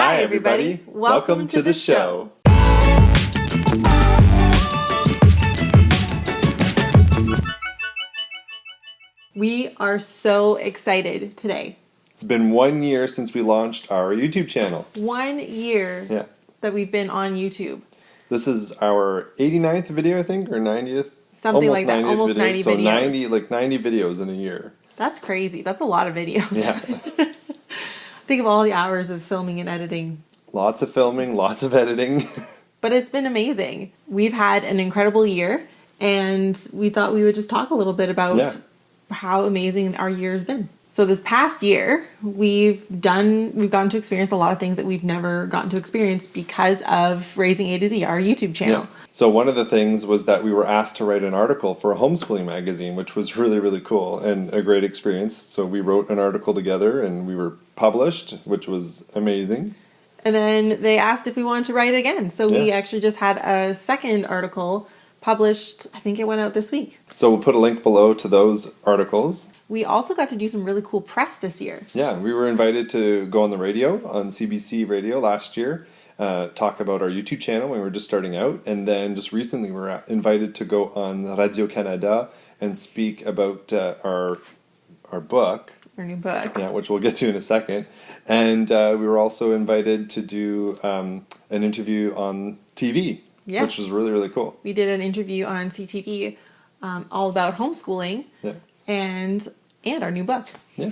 Hi, everybody. Welcome to the show. We are so excited today. It's been 1 year since we launched our YouTube channel. 1 year that we've been on YouTube. This is our 89th video, I think, or 90th? Something like that, almost 90 so videos. 90 videos in a year. That's crazy. That's a lot of videos. Yeah. Think of all the hours of filming and editing. Lots of filming, lots of editing. But it's been amazing. We've had an incredible year, and we thought we would just talk a little bit about how amazing our year has been. So this past year, we've gotten to experience a lot of things that we've never gotten to experience because of Raising A to Z, our YouTube channel. Yeah. So one of the things was that we were asked to write an article for a homeschooling magazine, which was really, really cool and a great experience. So we wrote an article together and we were published, which was amazing. And then they asked if we wanted to write again. So we actually just had a second article published. I think it went out this week. So we'll put a link below to those articles. We also got to do some really cool press this year. Yeah, we were invited to go on the radio, on CBC Radio last year, talk about our YouTube channel when we were just starting out. And then just recently we were invited to go on Radio Canada and speak about our book. Our new book. Yeah, which we'll get to in a second. And we were also invited to do an interview on TV, which was really, really cool. We did an interview on CTV all about homeschooling and our new book. Yeah.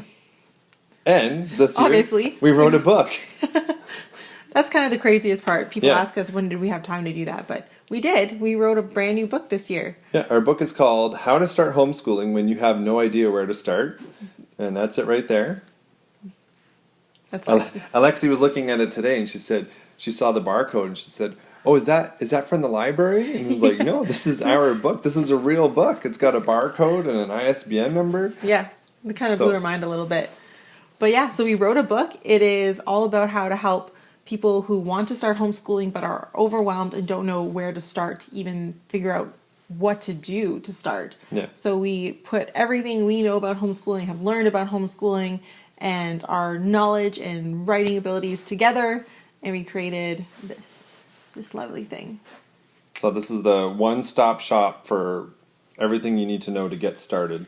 And this year, obviously, we wrote a book. That's kind of the craziest part. People ask us, when did we have time to do that? But we did. We wrote a brand new book this year. Yeah, our book is called How to Start Homeschooling When You Have No Idea Where to Start. And that's it right there. That's Alexi was looking at it today and she said, she saw the barcode and she said, "Oh, is that from the library?" And he's like, "No, this is our book. This is a real book. It's got a barcode and an ISBN number." Yeah, it kind of blew our mind a little bit. But yeah, so we wrote a book. It is all about how to help people who want to start homeschooling but are overwhelmed and don't know where to start to even figure out what to do to start. Yeah. So we put everything we know about homeschooling, have learned about homeschooling, and our knowledge and writing abilities together, and we created this lovely thing. So this is the one-stop shop for everything you need to know to get started.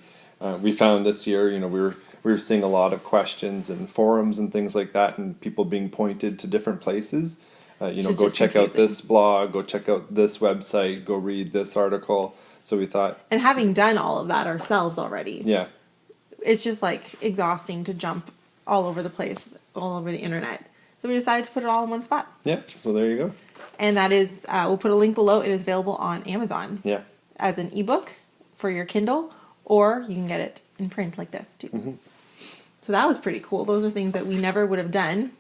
We found this year, we were seeing a lot of questions and forums and things like that, and people being pointed to different places. Go check out this blog, go check out this website, go read this article. So we thought, and having done all of that ourselves already, it's just like exhausting to jump all over the place, all over the internet. So we decided to put it all in one spot. Yeah, so there you go. And that is, we'll put a link below. It is available on Amazon as an ebook for your Kindle, or you can get it in print like this too. Mm-hmm. So that was pretty cool. Those are things that we never would have done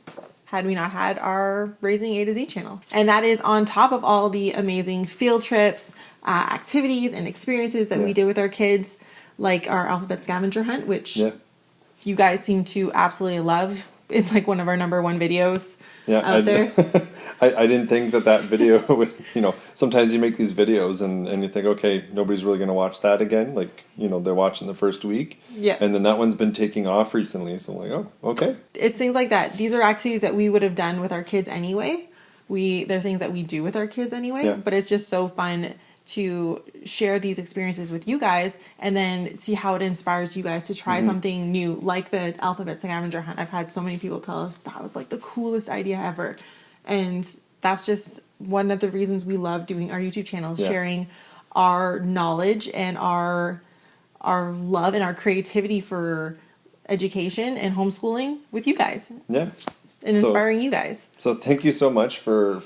had we not had our Raising A to Z channel. And that is on top of all the amazing field trips, activities, and experiences that we did with our kids, like our alphabet scavenger hunt, which you guys seem to absolutely love. It's like one of our #1 videos out there. I didn't think that video would, sometimes you make these videos and you think, okay, nobody's really going to watch that again. Like, they're watching the first week. Yeah. And then that one's been taking off recently. So I'm like, oh, okay. It's things like that. These are activities that we would have done with our kids anyway. They're things that we do with our kids anyway. But it's just so fun to share these experiences with you guys and then see how it inspires you guys to try something new, like the alphabet scavenger hunt. I've had so many people tell us that was like the coolest idea ever. And that's just one of the reasons we love doing our YouTube channel, sharing our knowledge and our love and our creativity for education and homeschooling with you guys. Yeah. And inspiring you guys. So thank you so much for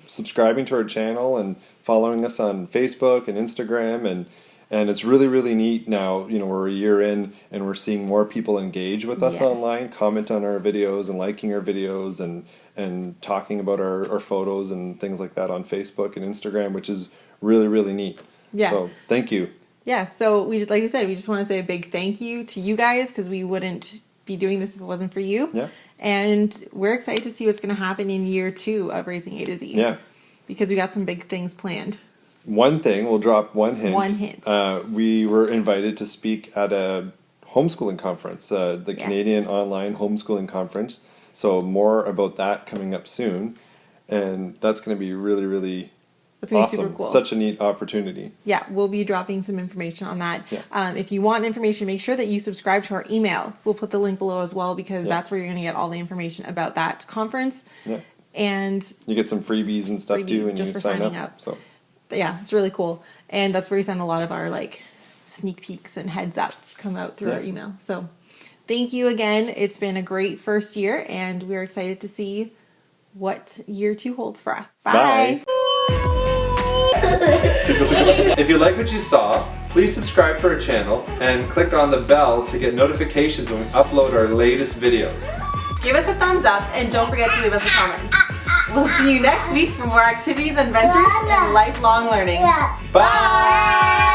subscribing to our channel and following us on Facebook and Instagram, and it's really, really neat now. We're a year in and we're seeing more people engage with us online, comment on our videos and liking our videos and talking about our photos and things like that on Facebook and Instagram, which is really, really neat. Yeah. So thank you. Yeah. So like we said, we just want to say a big thank you to you guys, because we wouldn't be doing this if it wasn't for you. Yeah. And we're excited to see what's going to happen in year 2 of Raising A to Z. Yeah. Because we got some big things planned. One thing, we'll drop one hint. We were invited to speak at a homeschooling conference, the Canadian Online Homeschooling Conference. So more about that coming up soon. And that's going to be really, really That's going to awesome. be super cool. Such a neat opportunity. Yeah, we'll be dropping some information on that. Yeah. If you want information, make sure that you subscribe to our email. We'll put the link below as well, because that's where you're going to get all the information about that conference. Yeah. And you get some freebies and stuff too when just you for sign signing up. So yeah, it's really cool. And that's where we send a lot of our like sneak peeks and heads ups come out through our email. So thank you again. It's been a great first year, and we're excited to see what year 2 holds for us. Bye. If you like what you saw, please subscribe to our channel and click on the bell to get notifications when we upload our latest videos. Give us a thumbs up, and don't forget to leave us a comment. We'll see you next week for more activities, adventures, and lifelong learning. Bye!